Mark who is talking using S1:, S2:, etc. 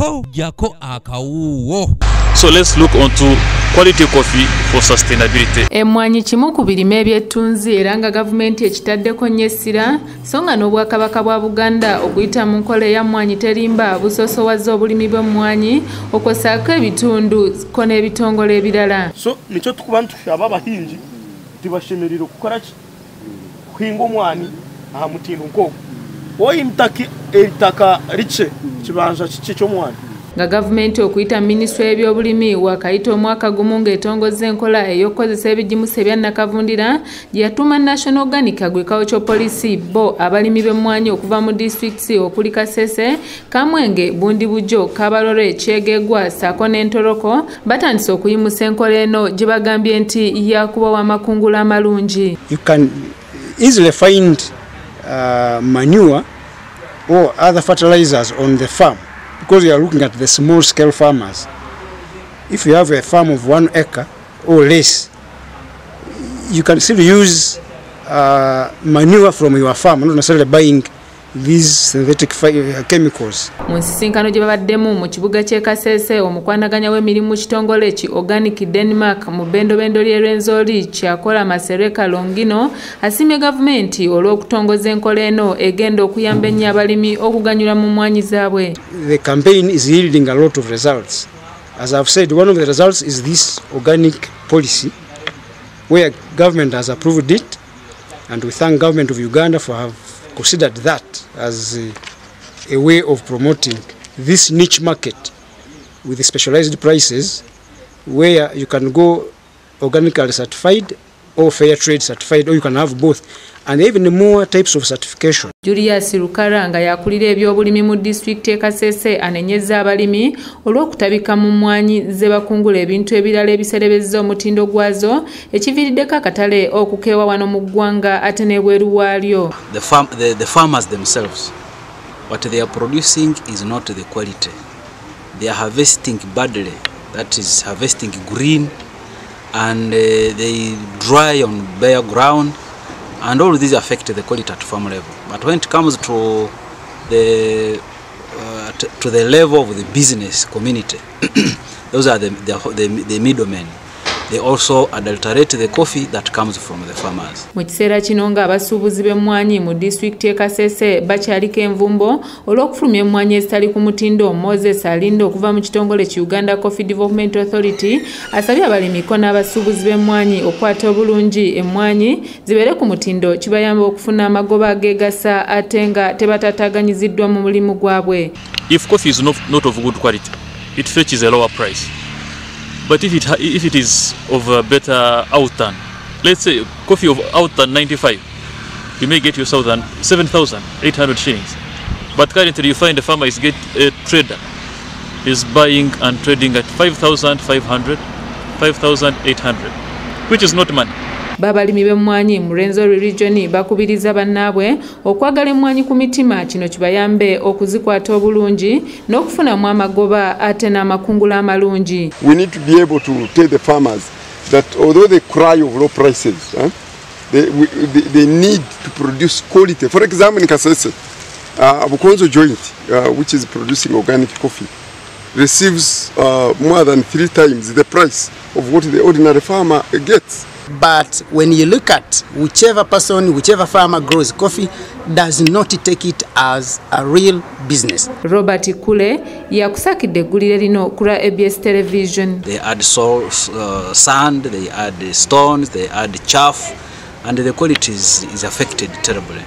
S1: po jako akawuwo.
S2: So let's look onto quality coffee for sustainability.
S3: Emmwanyi kimu ku birime ebyettunzi era nga gavumenti ekitaddeko nnyo essira so nga n'Obwakabaka bwa Buganda okuyita mu nkola eya mmwanyi terimba busoosowaza obulimi bw'emmwanyi okwosaako ebitundu ko n'ebitongole ebirala.
S4: So nikyo tukuba ntushaba abahingi tibashemerera okukola ki kuhinga omwani aha mutindo nk'ogwo oyimtaki eitaka riche kibanza kiki ky'omwani
S3: nga gavumenti okuyita minisitule y'ebyobulimi wakayita omwaka gumu ng'etongoza enkola ey'okukozesa ebijimusa ebya nnakavundira gye yatuuma National Organic Agricultural Policy bo abalimi b'emmwanyi okuva mu disitulikiti okuli Kasese, Kamwenge, Bundibujjo, Kabarole, Kyegegwa ssaako n'Entoroko batandise okuyimusa enkola eno gye bagambye nti yakubawo amakungula amalungi.
S5: You can easily find manure or other fertilizers on the farm. Because you are looking at the small scale farmers. If you have a farm of 1 acre or less, you can still use manure from your farm, not necessarily buying these synthetic chemicals.
S3: Mu nsisinkano gye babaddemu mu kibuga ky'e Kasese omukwanaganya w'emirimu kitongole ki Organic Denmark mu bendobendo ly'e Rwenzori kyakola Masereka Longino asiimye gavumenti olw'okutongoza enkola eno egenda okuyamba ennyo abalimi okuganyula mu mmwanyi zaabwe.
S5: The campaign is yielding a lot of results. As I've said, one of the results is this organic policy where government has approved it, and we thank government of Uganda for have considered that as a way of promoting this niche market with specialized prices where you can go organically certified or fair trade certified, or you can have both, and even more types of certification.
S3: Julius Rukara nga yakulira ebyobulimi mu district e Kasese anenyeza abalimi olw'okutabika mu mmwanyi ze bakungula ebintu ebirala ebiserebezza omutindo gwazo ekiviiriddeko akatale okukeewa wano mu ggwanga ate n'ebweru waalyo.
S6: The farmers themselves, what they are producing is not the quality. They are harvesting badly, that is harvesting green, and they dry on bare ground, and all these affect the quality at farm level. But when it comes to the level of the business community, those are the middlemen. They also adulterate the coffee that comes from the farmers.
S3: Mu kiseera kino nga abasuubuzi b'emmwanyi mu disitulikiti e Kasese bakyaliko envumbo olw'okufulumya emmwanyi ezitali ku mutindo. Moses Alinda okuva mu kitongole ki Uganda Coffee Development Authority asabye abalimiko n'abasuubuzi b'emmwanyi okwata obulungi emmwanyi zibeere ku mutindo kibayamba okufuna amagoba ageegasa ate nga tebatataganyiziddwa mu mulimu gwabwe.
S2: If coffee is not of good quality, it fetches a lower price. But if it is of a better outturn, let's say coffee of outturn 95, you may get yourself 7,800 shillings. But currently you find a farmer a trader is buying and trading at 5,500, 5,800, which is not money.
S3: Babalimi b'emmwanyi mu Rwenzori region bakubiriza bannaabwe okwagala emmwanyi ku mitima kino kibayambe okuzikwata obulungi n'okufunamu amagoba ate n'amakungula amalungi.
S7: We need to be able to tell the farmers that although they cry of low prices, they need to produce quality. For example, in Kasese, Abukonzo joint, which is producing organic coffee, receives more than 3 times the price of what the ordinary farmer gets.
S8: But when you look at whichever farmer grows coffee, does not take it as a real business.
S3: Robert Kule yakusakidde eggulire lino ku ABS television.
S6: They add sand, they add stones, they add chaff, and the quality is affected terribly.